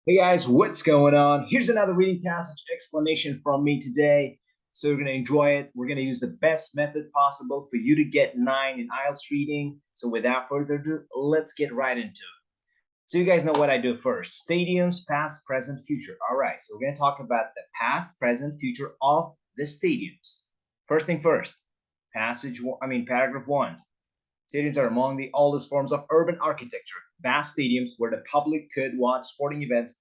Hey guys, what's going on? Here's another reading passage explanation from me today. So you're going to enjoy it. We're going to use the best method possible for you to get 9 in IELTS reading. So without further ado, let's get right into it. So you guys know what I do first. Stadiums, past, present, future. All right, so we're going to talk about the past, present, future of the stadiums. First thing first, paragraph 1. Stadiums are among the oldest forms of urban architecture. Vast stadiums where the public could watch sporting events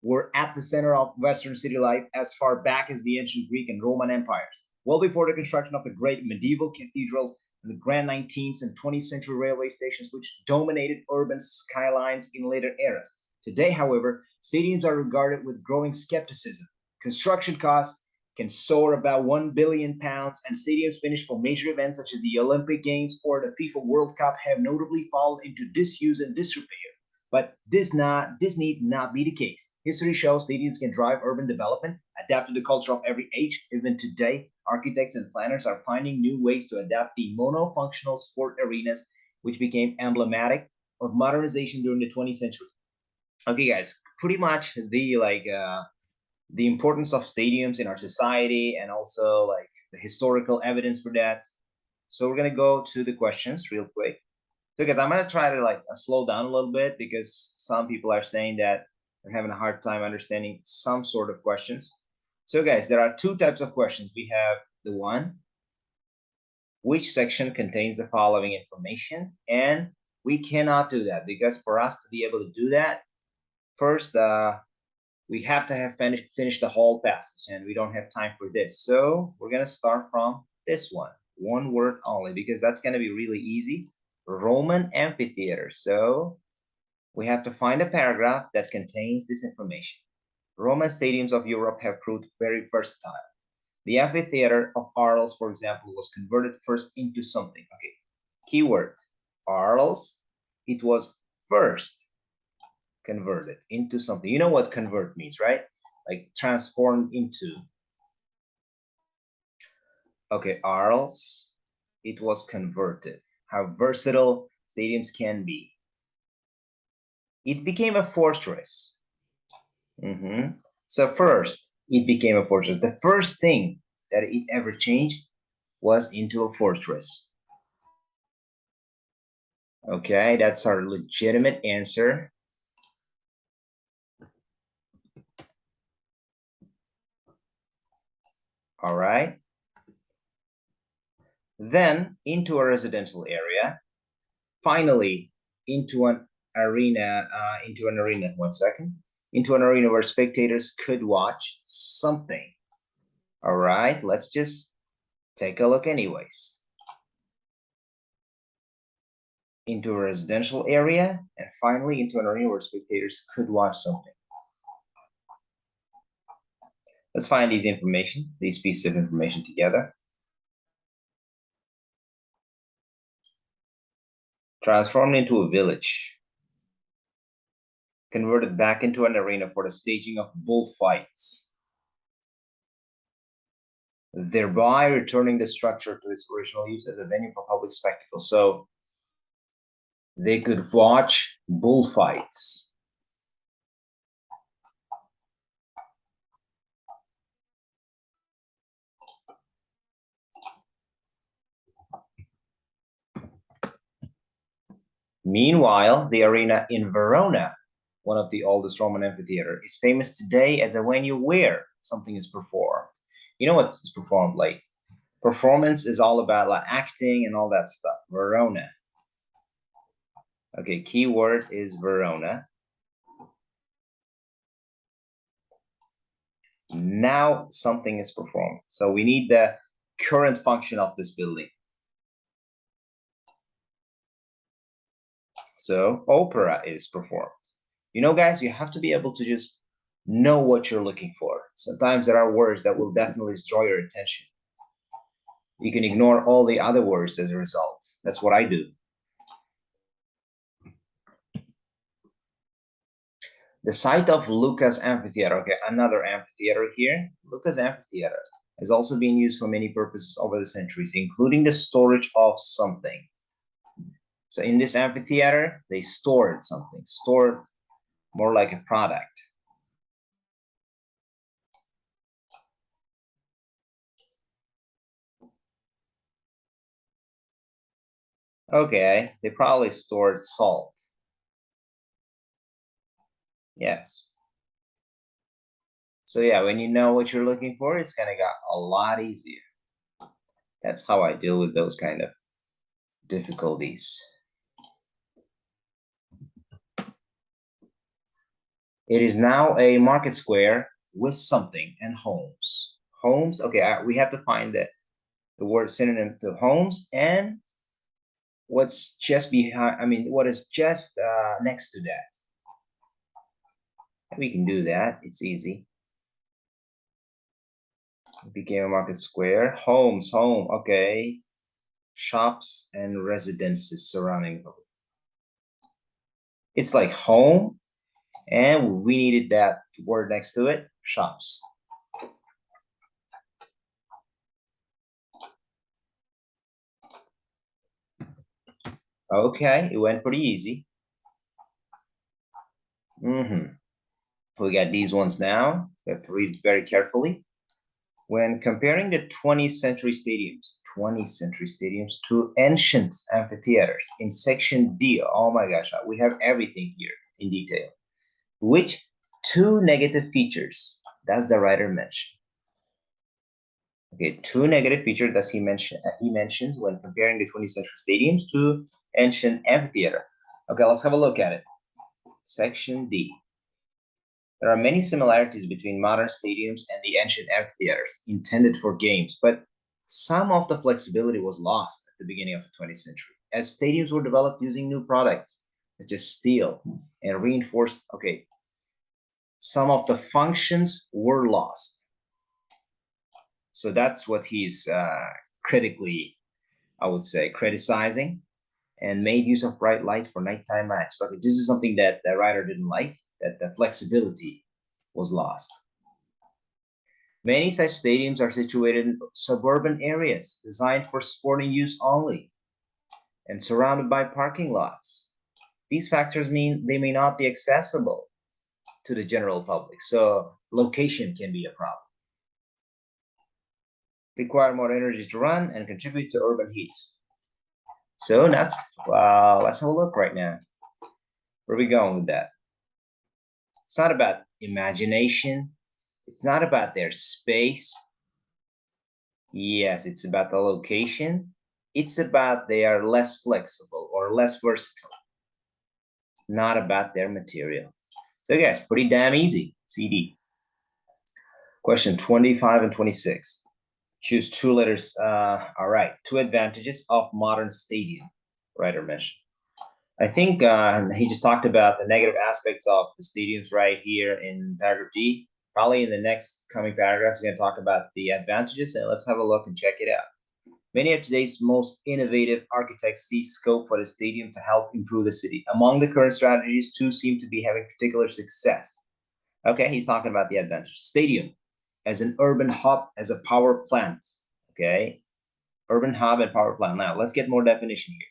were at the center of Western city life as far back as the ancient Greek and Roman empires, well before the construction of the great medieval cathedrals and the grand 19th and 20th century railway stations, which dominated urban skylines in later eras. Today, however, stadiums are regarded with growing skepticism. Construction costs can soar about £1 billion, and stadiums finished for major events such as the Olympic Games or the FIFA World Cup have notably fallen into disuse and disrepair. But this need not be the case. History shows stadiums can drive urban development, adapt to the culture of every age. Even today, architects and planners are finding new ways to adapt the monofunctional sport arenas, which became emblematic of modernization during the 20th century. Okay, guys, pretty much the importance of stadiums in our society and also like the historical evidence for that. So we're gonna go to the questions real quick. So guys, I'm gonna try to slow down a little bit because some people are saying that they're having a hard time understanding some sort of questions. So guys, there are two types of questions. We have the one, which section contains the following information? And we cannot do that because for us to be able to do that, first we have to have finished the whole passage, and we don't have time for this. So we're gonna start from this one word only, because that's gonna be really easy. Roman amphitheater. So we have to find a paragraph that contains this information. Roman stadiums of Europe have proved very versatile. The amphitheater of Arles, for example, was converted first into something. Okay, keyword, Arles, it was first converted into something. You know what convert means, right? Like transformed into. Okay, Arles, it was converted. How versatile stadiums can be. It became a fortress. So first, it became a fortress. The first thing that it ever changed was into a fortress. Okay, that's our legitimate answer. All right. Then into a residential area. Finally, into an arena. One second. Into an arena where spectators could watch something. All right, let's just take a look anyways. Into a residential area, and finally into an arena where spectators could watch something. Let's find these pieces of information together. Transformed into a village. Converted back into an arena for the staging of bullfights, thereby returning the structure to its original use as a venue for public spectacle. So they could watch bullfights. Meanwhile, the arena in Verona, one of the oldest Roman amphitheater, is famous today as a venue where something is performed. You know what is performed? Like performance is all about like acting and all that stuff. Verona. Okay, keyword is Verona. Now something is performed. So we need the current function of this building. So opera is performed. You know, guys, you have to be able to just know what you're looking for. Sometimes there are words that will definitely draw your attention. You can ignore all the other words as a result. That's what I do. The site of Lucas Amphitheater, okay, another amphitheater here. Lucas Amphitheater has also been used for many purposes over the centuries, including the storage of something. So in this amphitheater, they stored something, stored more like a product. Okay, they probably stored salt. Yes. So yeah, when you know what you're looking for, it's gonna get a lot easier. That's how I deal with those kind of difficulties. It is now a market square with something and homes. Homes, okay, we have to find the word synonym to homes and what's just behind, what is just next to that. We can do that, it's easy. It became a market square. Homes, home, okay. Shops and residences surrounding them. It's like home, and we needed that word next to it, shops. Okay, it went pretty easy. We got these ones now. We have to read very carefully. When comparing the 20th century stadiums to ancient amphitheaters in section D, oh my gosh, we have everything here in detail. Which two negative features does the writer mention? Okay, two negative features does he mention? He mentions when comparing the 20th century stadiums to ancient amphitheater. Okay, let's have a look at it. Section D. There are many similarities between modern stadiums and the ancient amphitheaters intended for games, but some of the flexibility was lost at the beginning of the 20th century as stadiums were developed using new products such as steel and reinforced. Okay, some of the functions were lost. So that's what he's critically, I would say, criticizing, and made use of bright light for nighttime match. So okay, this is something that the writer didn't like, that the flexibility was lost. Many such stadiums are situated in suburban areas designed for sporting use only and surrounded by parking lots. These factors mean they may not be accessible to the general public, so location can be a problem. Require more energy to run and contribute to urban heat. So let's have a look right now. Where are we going with that? It's not about imagination. It's not about their space. Yes, it's about the location. It's about they are less flexible or less versatile. Not about their material. So guys, pretty damn easy. CD. Question 25 and 26. Choose two letters. All right. Two advantages of modern stadium. Writer mentioned. I think he just talked about the negative aspects of the stadiums right here in paragraph D. Probably in the next coming paragraphs, he's going to talk about the advantages, and let's have a look and check it out. Many of today's most innovative architects see scope for the stadium to help improve the city. Among the current strategies, two seem to be having particular success. Okay, he's talking about the advantage. Stadium as an urban hub, as a power plant. Okay, urban hub and power plant. Now, let's get more definition here.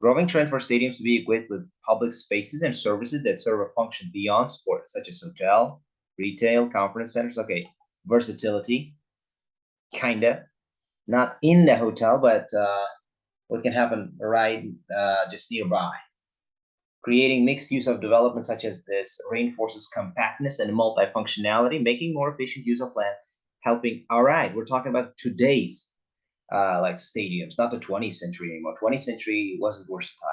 Growing trend for stadiums to be equipped with public spaces and services that serve a function beyond sports, such as hotel, retail, conference centers. Okay, versatility, kinda. Not in the hotel, but what can happen right just nearby. Creating mixed use of development such as this reinforces compactness and multifunctionality, making more efficient use of land, helping. All right, we're talking about today's like stadiums, not the 20th century anymore. 20th century wasn't versatile.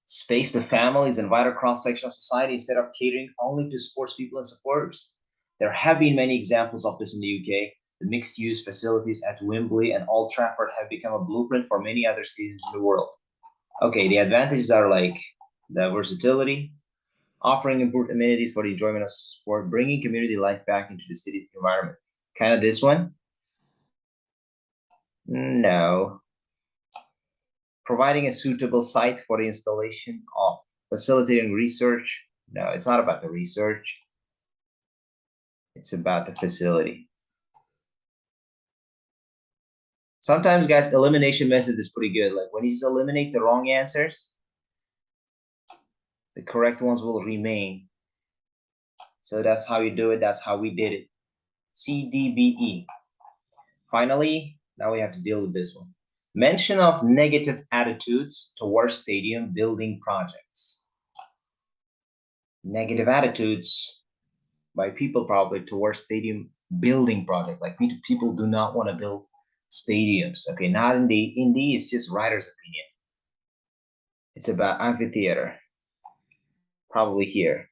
Space to families and wider cross section of society instead of catering only to sports people and supporters. There have been many examples of this in the UK. The mixed use facilities at Wembley and Old Trafford have become a blueprint for many other stadiums in the world. Okay, the advantages are like the versatility, offering improved amenities for the enjoyment of sport, bringing community life back into the city environment. Kind of this one? No. Providing a suitable site for the installation of facilitating research. No, it's not about the research. It's about the facility. Sometimes, guys, elimination method is pretty good. Like when you just eliminate the wrong answers, the correct ones will remain. So that's how you do it. That's how we did it. C, D, B, E. Finally, now we have to deal with this one. Mention of negative attitudes towards stadium building projects. Negative attitudes by people probably towards stadium building project. Like people do not want to build stadiums. Okay, not in the it's just writer's opinion. It's about amphitheater. Probably here.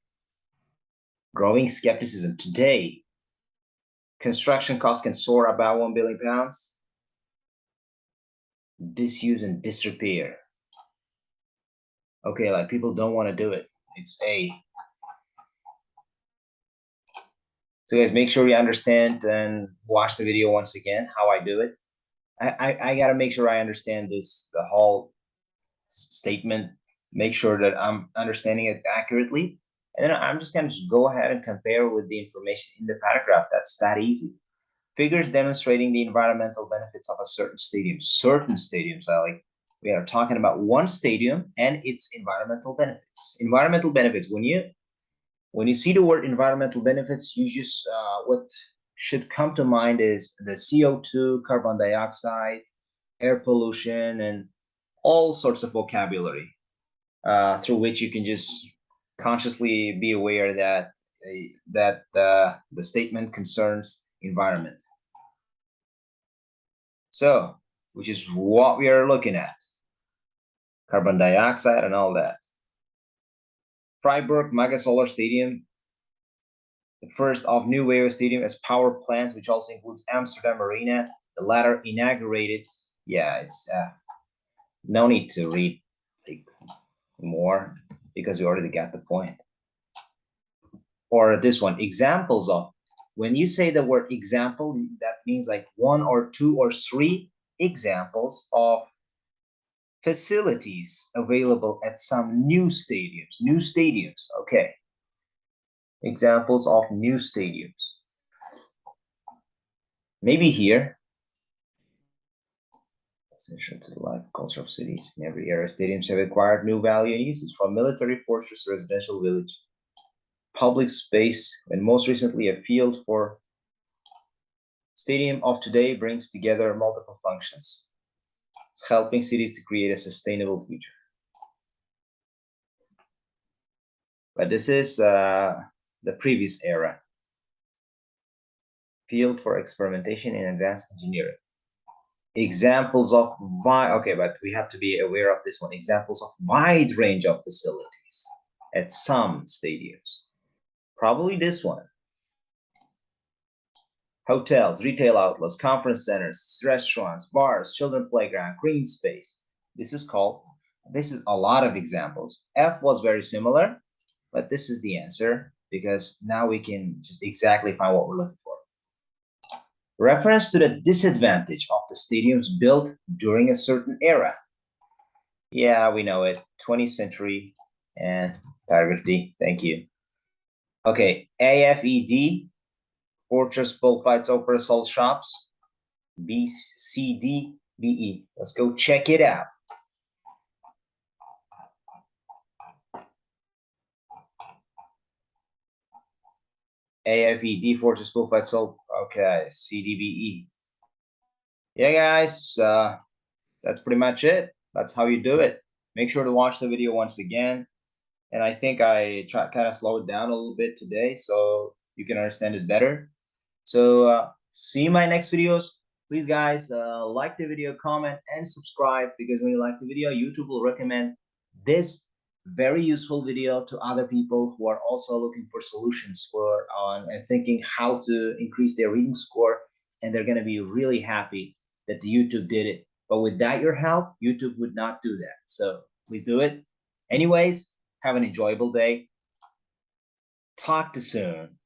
Growing skepticism today. Construction costs can soar about £1 billion. Disuse and disrepair. Okay, like people don't want to do it. It's A. So guys, make sure you understand and watch the video once again, how I do it. I gotta make sure I understand the whole statement, make sure that I'm understanding it accurately. And then I'm just gonna go ahead and compare with the information in the paragraph. That's that easy. Figures demonstrating the environmental benefits of a certain stadium. Certain stadiums, like we are talking about one stadium and its environmental benefits. Environmental benefits, when you see the word environmental benefits, you just what should come to mind is the CO2, carbon dioxide, air pollution, and all sorts of vocabulary through which you can just consciously be aware that the statement concerns environment. So, which is what we are looking at. Carbon dioxide and all that. Freiburg Mega Solar Stadium, the first of new wave stadium as power plants, which also includes Amsterdam Arena. The latter inaugurated. Yeah, it's no need to read more because we already got the point. Or this one, examples of. When you say the word example, that means like one or two or three examples of facilities available at some new stadiums. New stadiums, okay. Examples of new stadiums. Maybe here. Essential to the life culture of cities. In every era, stadiums have acquired new value and uses, from military fortress, residential village, public space, and most recently a field for. Stadium of today brings together multiple functions, helping cities to create a sustainable future. But this is the previous era. Field for experimentation in advanced engineering. Examples of okay, but we have to be aware of this one. Examples of wide range of facilities at some stadiums. Probably this one. Hotels, retail outlets, conference centers, restaurants, bars, children playground, green space. This is a lot of examples. F was very similar, but this is the answer because now we can just exactly find what we're looking for. Reference to the disadvantage of the stadiums built during a certain era. Yeah, we know it. 20th century and paragraph D. Thank you. Okay, AFED. Fortress, bullfights, opera, salt shops. B, C, D, B, E. Let's go check it out. AFED, fortress, bullfights, salt. Okay, C, D, B, E. Yeah, guys, that's pretty much it. That's how you do it. Make sure to watch the video once again. And I think I kind of slow it down a little bit today so you can understand it better. So see you in my next videos. Please, guys, like the video, comment, and subscribe, because when you like the video, YouTube will recommend this very useful video to other people who are also looking for solutions and thinking how to increase their reading score, and they're going to be really happy that the YouTube did it. But without your help, YouTube would not do that. So please do it. Anyways, have an enjoyable day. Talk to you soon.